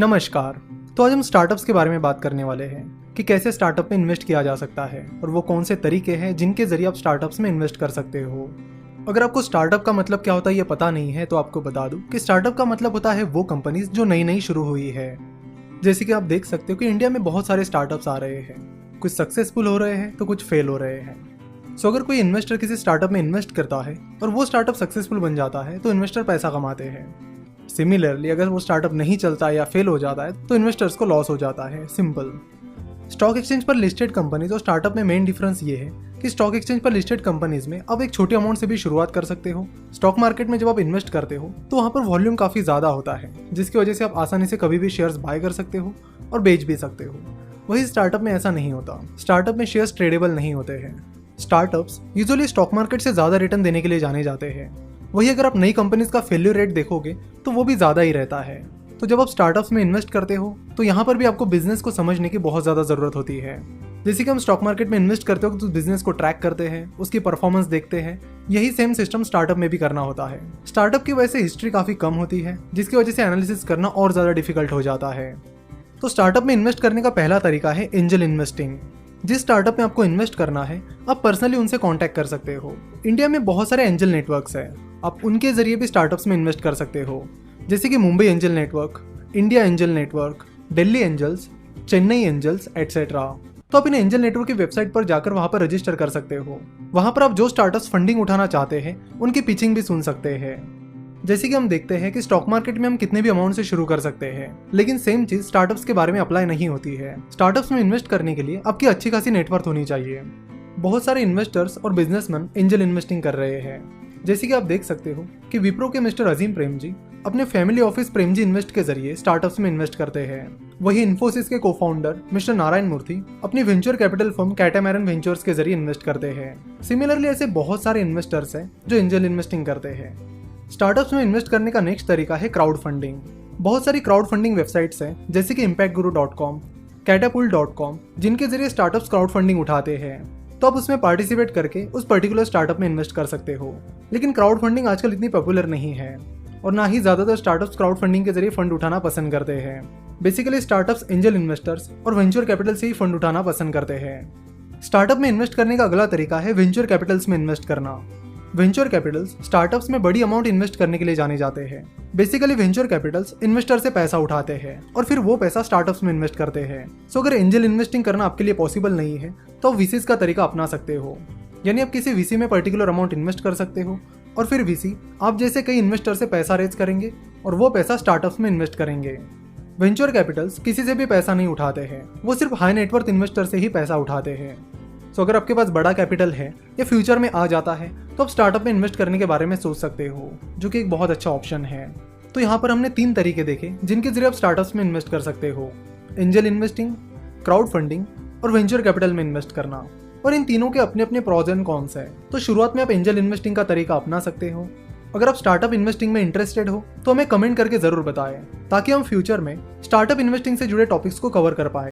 नमस्कार। तो आज हम स्टार्टअप्स के बारे में बात करने वाले हैं कि कैसे स्टार्टअप में इन्वेस्ट किया जा सकता है और वो कौन से तरीके हैं जिनके जरिए आप स्टार्टअप्स में इन्वेस्ट कर सकते हो। अगर आपको स्टार्टअप का मतलब क्या होता है ये पता नहीं है तो आपको बता दूं कि स्टार्टअप का मतलब होता है वो कंपनीज जो नई नई शुरू हुई है। जैसे कि आप देख सकते हो कि इंडिया में बहुत सारे स्टार्टअप्स आ रहे हैं, कुछ सक्सेसफुल हो रहे हैं तो कुछ फेल हो रहे हैं। सो अगर कोई इन्वेस्टर किसी स्टार्टअप में इन्वेस्ट करता है और वो स्टार्टअप सक्सेसफुल बन जाता है तो इन्वेस्टर पैसा कमाते हैं। सिमिलरली अगर वो स्टार्टअप नहीं चलता या फेल हो जाता है तो इन्वेस्टर्स को लॉस हो जाता है। सिंपल। स्टॉक एक्सचेंज पर लिस्टेड कंपनीज और स्टार्टअप में मेन डिफरेंस ये है कि स्टॉक एक्सचेंज पर लिस्टेड कंपनीज में आप एक छोटे अमाउंट से भी शुरुआत कर सकते हो। स्टॉक मार्केट में जब आप इन्वेस्ट करते हो तो वहाँ पर वॉल्यूम काफी ज्यादा होता है, जिसकी वजह से आप आसानी से कभी भी शेयर्स बाय कर सकते हो और बेच भी सकते हो। वही स्टार्टअप में ऐसा नहीं होता। स्टार्टअप में शेयर्स ट्रेडेबल नहीं होते हैं। स्टार्टअप्स यूजुअली स्टॉक मार्केट से ज्यादा रिटर्न देने के लिए जाने जाते हैं। वही अगर आप नई कंपनीज का फेल्यूर रेट देखोगे तो वो भी ज़्यादा ही रहता है। तो जब आप स्टार्टअप्स में इन्वेस्ट करते हो तो यहाँ पर भी आपको बिजनेस को समझने की बहुत ज़्यादा ज़रूरत होती है। जैसे कि हम स्टॉक मार्केट में इन्वेस्ट करते हो तो बिजनेस को ट्रैक करते हैं, उसकी परफॉर्मेंस देखते हैं। यही सेम सिस्टम स्टार्टअप में भी करना होता है। स्टार्टअप की वजह से हिस्ट्री काफ़ी कम होती है, जिसकी वजह से एनालिसिस करना और ज़्यादा डिफिकल्ट हो जाता है। तो स्टार्टअप में इन्वेस्ट करने का पहला तरीका है एंजल इन्वेस्टिंग। जिस स्टार्टअप में आपको इन्वेस्ट करना है आप पर्सनली उनसे कांटेक्ट कर सकते हो। इंडिया में बहुत सारे एंजल नेटवर्क्स हैं, आप उनके जरिए भी स्टार्टअप्स में इन्वेस्ट कर सकते हो। जैसे कि Mumbai angel network, India angel network, Delhi angels, Chennai angels etcetera. तो आप इन एंजल नेटवर्क की वेबसाइट पर जाकर वहां पर रजिस्टर कर सकते हो। वहां पर आप जो स्टार्टअप्स फंडिंग उठाना चाहते हैं उनकी पिचिंग भी सुन सकते हैं। जैसे कि हम देखते हैं कि स्टॉक मार्केट में हम कितने भी अमाउंट से शुरू कर सकते हैं, लेकिन सेम चीज स्टार्टअप्स के बारे में अप्लाई नहीं होती है। स्टार्टअप्स में इन्वेस्ट करने के लिए आपकी अच्छी खासी नेटवर्क होनी चाहिए। बहुत सारे इन्वेस्टर्स और बिजनेसमैन एंजल इन्वेस्टिंग कर रहे हैं। जैसे कि आप देख सकते हो कि विप्रो के मिस्टर अजीम प्रेमजी अपने फैमिली ऑफिस प्रेमजी इन्वेस्ट के जरिए स्टार्टअप्स में इन्वेस्ट करते हैं। वही इन्फोसिस के को-फाउंडर मिस्टर नारायण मूर्ति अपनी वेंचर कैपिटल फर्म कैटामैरन वेंचर्स के जरिए इन्वेस्ट करते हैं। सिमिलरली ऐसे बहुत सारे इन्वेस्टर्स हैं जो एंजल इन्वेस्टिंग करते हैं। स्टार्टअप्स में इन्वेस्ट करने का नेक्स्ट तरीका है क्राउड फंडिंग। बहुत सारी क्राउड फंडिंग वेबसाइट्स हैं जैसे कि impactguru.com, catapult.com, जिनके जरिए स्टार्टअप्स क्राउड फंडिंग उठाते हैं। तो आप उसमें पार्टिसिपेट करके उस पर्टिकुलर स्टार्टअप में इन्वेस्ट कर सकते हो। लेकिन क्राउड फंडिंग आजकल इतनी पॉपुलर नहीं है और ना ही ज्यादातर स्टार्टअप्स क्राउड फंडिंग के जरिए फंड उठाना पसंद करते हैं। बेसिकली स्टार्टअप्स एंजल इन्वेस्टर्स और वेंचर कैपिटल से ही फंड उठाना पसंद करते हैं। स्टार्टअप में इन्वेस्ट करने का अगला तरीका है वेंचर कैपिटल्स में इन्वेस्ट करना। वेंचर कैपिटल्स स्टार्टअप्स में बड़ी अमाउंट इन्वेस्ट करने के लिए जाने जाते हैं। बेसिकली वेंचर कैपिटल्स इन्वेस्टर से पैसा उठाते हैं और फिर वो पैसा स्टार्टअप्स में इन्वेस्ट करते हैं। सो अगर एंजल इन्वेस्टिंग करना आपके लिए पॉसिबल नहीं है तो आप वीसीज का तरीका अपना सकते हो। यानी आप किसी वीसी में पर्टिकुलर अमाउंट इन्वेस्ट कर सकते हो और फिर वीसी आप जैसे कई इन्वेस्टर से पैसा रेज करेंगे और वो पैसा स्टार्टअप्स में इन्वेस्ट करेंगे। वेंचर कैपिटल्स किसी से भी पैसा नहीं उठाते हैं, वो सिर्फ हाई नेटवर्थ इन्वेस्टर से ही पैसा उठाते हैं। सो अगर आपके पास बड़ा कैपिटल है या फ्यूचर में आ जाता है तो आप स्टार्टअप में इन्वेस्ट करने के बारे में सोच सकते हो, जो कि एक बहुत अच्छा ऑप्शन है। तो यहाँ पर हमने 3 तरीके देखे जिनके जरिए आप स्टार्टअप्स में इन्वेस्ट कर सकते हो: एंजल इन्वेस्टिंग, क्राउड फंडिंग और वेंचर कैपिटल में इन्वेस्ट करना। और इन तीनों के अपने अपने प्रॉज एंड कॉन्स है। तो शुरुआत में आप एंजल इन्वेस्टिंग का तरीका अपना सकते हो। अगर आप स्टार्टअप इन्वेस्टिंग में इंटरेस्टेड हो तो हमें कमेंट करके जरूर बताएं, ताकि हम फ्यूचर में स्टार्टअप इन्वेस्टिंग से जुड़े टॉपिक्स को कवर कर पाए।